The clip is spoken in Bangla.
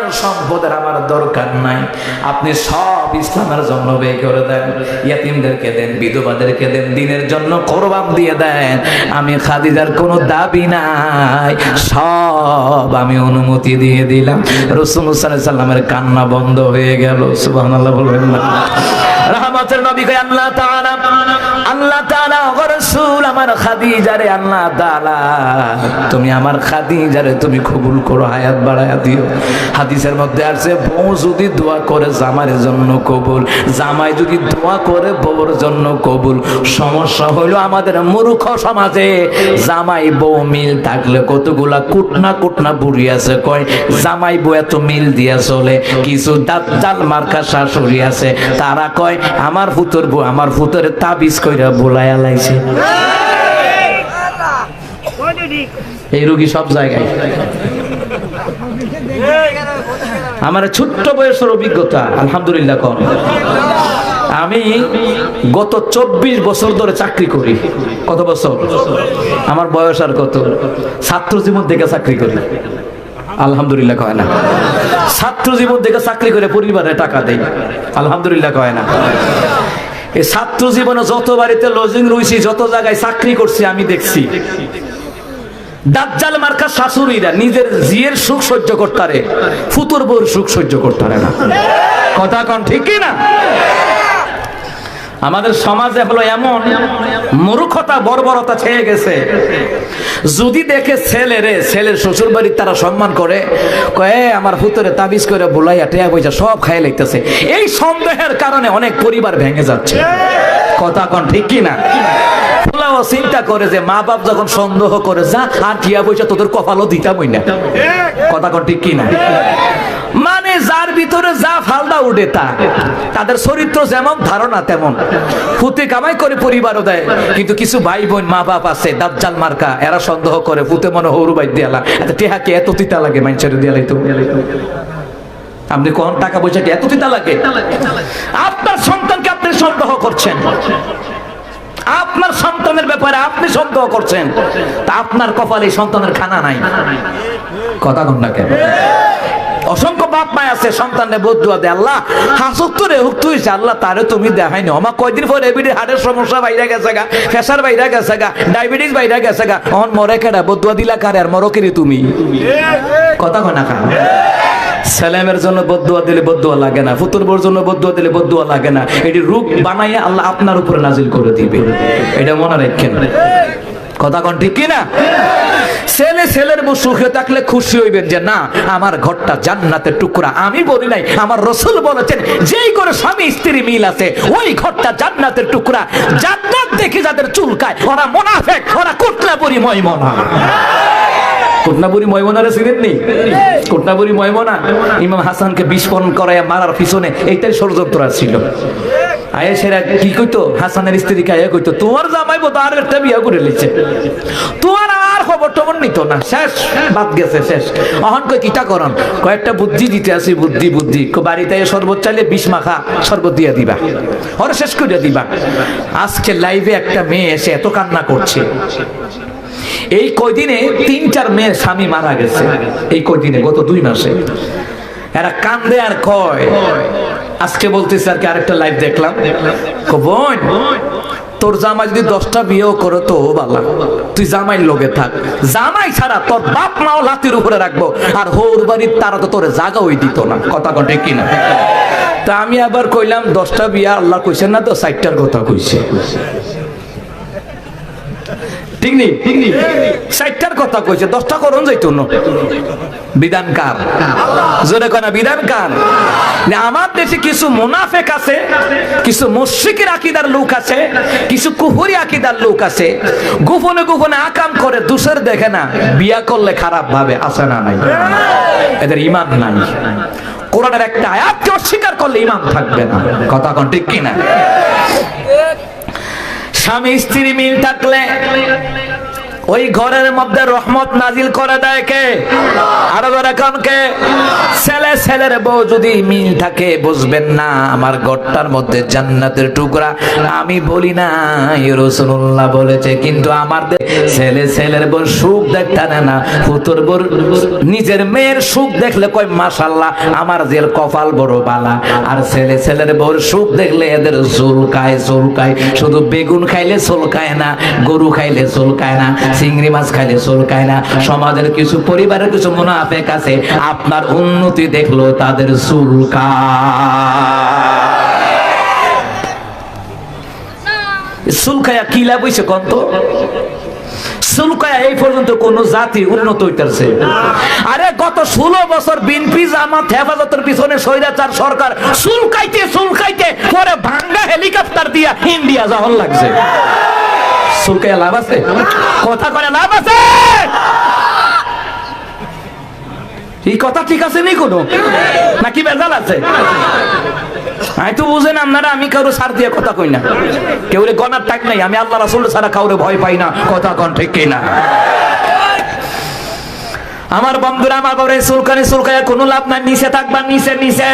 দুনিয়ার সম্পদের আমার দরকার নাই, আপনি সব ইসলামের জন্য ব্যয় করে দেন, ইয়াতিমদেরকে দেন, বিধবাদেরকে দেন, দিনের জন্য কোরবান দিয়ে দেন। আমি খাদিজার কোনো দাবি নাই, সব আমি অনুমতি দিয়ে দিলাম। রাসূলুল্লাহ সাল্লাল্লাহু আলাইহি সাল্লামের কান্না বন্ধ হয়ে গেল। সুবহানাল্লাহ বলবেন না? রহমতের নবী কয় আল্লাহ তাআলা ওয়া রাসূল আমার খাদিজারে, আল্লাহ তাআলা তুমি আমার খাদিজারে তুমি কবুল করো, হায়াত বাড়ায়া দিও। হাদিসের মধ্যে আছে বউ যদি দোয়া করে জামাইয়ের জন্য কবুল, জামাই যদি দোয়া করে বউর জন্য কবুল। সমস্যা হলো আমাদের মূর্খ সমাজে জামাই বউ মিল থাকলে কতগুলা কুটনা বুড়ি আছে কয় জামাই বউ এত মিল দিয়া চলে। কিছু দাজ্জাল মার্কা শাশুড়ি আছে, তারা কয় আমার ফুতর বউ আমার ফুতরে তাবিজ কইরা ভুলাইয়া লাইছে। এই রোগী সব জায়গায়। আমার ছোট্ট বয়সের অভিজ্ঞতা আলহামদুলিল্লাহ কম। আমি গত 24 বছর ধরে চাকরি করি। কত বছর? আমার বয়স আর কত? ছাত্র জীবন থেকে চাকরি করি। আলহামদুলিল্লাহ কয় না? ছাত্র জীবন থেকে চাকরি করে পরিবারে টাকা দেই। আলহামদুলিল্লাহ কয় না? এই ছাত্র জীবনে যত বাড়িতে লজিং রইছি, যত জায়গায় চাকরি করছি, আমি দেখছি দাজ্জাল মার্কা শাশুড়িরা নিজের জিয়ের সুখ সহ্য করতারে, ফুতুর বউর সুখ সহ্য করতারে না। কথা কোন ঠিক কি না? আমাদের সমাজে হলো এমন মূর্খতা বর্বরতা ছেয়ে গেছে, যদি দেখে ছেলের শ্বশুর বাড়ির তারা সম্মান করে, কয়ে আমার ফুতরে তাবিজ করে বুলাইয়া টেয়া পয়সা সব খাইয়ে লাগতেছে। এই সন্দেহের কারণে অনেক পরিবার ভেঙে যাচ্ছে। কথা কোন ঠিক কি না? ফুলাও চিন্তা করে যে মা বাপ যখন সন্দেহ করে, যা আর টিয়া পয়সা তোদের কপালও দিতামই না। কথা কোন ঠিক কি না? মানে যার ভিতরে যা ফালদা উঠে তা, তাদের চরিত্র যেমন ধারণা তেমন, ফুতে কামাই করে পরিবারও দেয়। কিন্তু কিছু ভাই বোন মা বাপ আছে দাজ্জাল মার্কা, এরা সন্দেহ করে ফুতে মনে হরু বাইর দিয়ালা টেহাকে এত তিতা লাগে মানুষের দিয়ালাই তো। আপনি কোন টাকা পয়সা কি এত তিতা লাগে? আপনার সন্তানকে আপনি সন্দেহ করছেন, আপনার সন্তানের ব্যাপারে আপনি সন্দেহ করছেন, তা আপনার কপালে সন্তানের খানা নাই। কথা কোন না কেন? অসংখ্য বাপ মাই আছে সন্তানের বদুয়া দেয়, আল্লাহ হাসুক তোরে হুক তুই আল্লাহ তারে তুমি দেখাইনি। আমার কয়দিন পর এবিডি হার্টের সমস্যা বাইরে গেছে গা, প্রেসার বাইরে গেছে গা, ডায়াবেটিস বাইরে গেছে গা, অন মরে কেডা বদুয়া দিলা কারে আর মরো কিনি তুমি? কথা কয় না কেন? ছেলেমের জন্য বদুয়া দিলে বদুয়া লাগে না, ফুতুর বোর জন্য বদুয়া দিলে বদুয়া লাগে না। এটি রূপ বানাইয়া আল্লাহ আপনার উপরে নাজিল করে দিবে, এটা মনে রাখেন। কথা কোন ঠিক কি না? ছেলের বউ সুখে থাকলে খুশি হইবেন যে না আমার ঘরটা জান্নাতের টুকরা। আমি বলি নাই, আমার রাসূল বলেছেন যেই করে স্বামী স্ত্রী মিল আছে ওই ঘরটা জান্নাতের টুকরা। জান্নাত দেখে যাদের চুলকায় ওরা মুনাফিক, ওরা কুটনাবুরি ময়মনা। কুটনাবুরি ময়মনারে চিনেন নি? কুটনাবুরি ময়মনা ইমাম হাসানকে বিস্ফোরণ করায় মারার পিছনে এইটাই ষড়যন্ত্র ছিল। আয়েশেরা কি কইতো হাসানের স্ত্রীকে আয়া কইতো তোমার জামাই বোধ আর একটা বিয়া করে লিছে, তোমার আর খবর টবর নিত না, শেষ বাদ গেছে শেষ। অহন কই কিটা করন? কয়েকটা বুদ্ধি দিতে আসি, বুদ্ধি বাড়িতে শরবত চাইলে 20 মাখা শরবত দিয়ে দিবা, ওরা শেষ করে দিবা। আজকে লাইভে একটা মেয়ে এসে এত কান্না করছে, এই কয়দিনে 3-4 মেয়ের স্বামী মারা গেছে। এই কয়দিনে গত 2 মাসে এরা কান্দে আর কয়, আজকে বলতেছে আর কি আরেকটা লাইভ দেখলাম, বোন তোর জামাই যদি 10টা বিয়েও করো তো বালা, তুই জামাইয়ের লগে থাক, জামাই ছাড়া তোর বাপ মাও লাতির উপরে রাখবো, আর হৌর বাড়ির তারা তো তোর জায়গা ওই দিত না। কথা কটে কিনা? তা আমি আবার কইলাম 10টা বিয়া আল্লাহ কইছেন না তো, 4টার কথা কইছে। ঠিক নেই? 4টার কথা কইছে, 10টা করন যাইতো না। বিধান কার? জোরে কয় না বিধান কার? আমার দেশে কিছু মুনাফিক আছে, কিছু মুশরিকের আকীদার লোক আছে, কিছু কুফরি আকীদার লোক আছে, গোপনে গোপনে আকাম করে, দূষর দেখে না, বিয়া করলে খারাপ ভাবে, আছে না নাই? এদের ঈমান নাই। কোরআনের একটা আয়াতকে অস্বীকার করলে ঈমান থাকবে না। কথা কোন ঠিক কি না? স্বামী স্ত্রী মিল থাকলে ওই ঘরের মধ্যে রহমত নাজিল করে দেয় কে? আরো ধরে কোন কে? ছেলে ছেলের বউ যদি মিল থাকে বুঝবেন না আমার ঘরটার মধ্যে জান্নাতের টুকরা। আমি বলি না, রাসূলুল্লাহ বলেছে, কিন্তু আমার ছেলে ছেলের বউ সুখ দেখতে না, ফুতুর বউ নিজের মেয়ের সুখ দেখলে কয় মাশাআল্লাহ আমার জেল কপাল বড় বালা। আর ছেলে ছেলের বউর সুখ দেখলে এদের চুলকায় চুলকায়। শুধু বেগুন খাইলে চুলকায় না, গরু খাইলে চুলকায় না, চিংড়ি মাছ খাইলে চুলকায় না। সমাজের কিছু পরিবারের কিছু মুনাফিক আছে, আপনার উন্নতি দেখলো তাদের চুলকায়া কি লাভ হইছে কোন তো? চুলকায়া এই পর্যন্ত কোন জাতি উন্নত হইতেছে? আরে গত 16 বছর বিএনপি জামাত হেফাজতের পিছনে স্বৈরাচার সরকার চুলকাইতে চুলকাইতে পরে ভাঙ্গা হেলিকপ্টার দিয়া ইন্ডিয়া যাওয়ার লাগছে। চুলকায়া লাভ আছে? কথা করে লাভ আছে? এই কথা ঠিক আছে নি কোনো নাকি বেজাল আছে? আমি তো বুঝেন আপনারা, আমি কারো সার দিয়ে কথা কই না, কেউ গনার টাক নাই। আমি আল্লাহ রাসূল ছাড়া কাউরে ভয় পাই না। কথা কোন ঠিক কিনা? আমার বন্ধুরা, আমার বাবা চুলকানি চুলকায় কোনো লাভ নাই। নিচে থাকবা, নিচে নিচে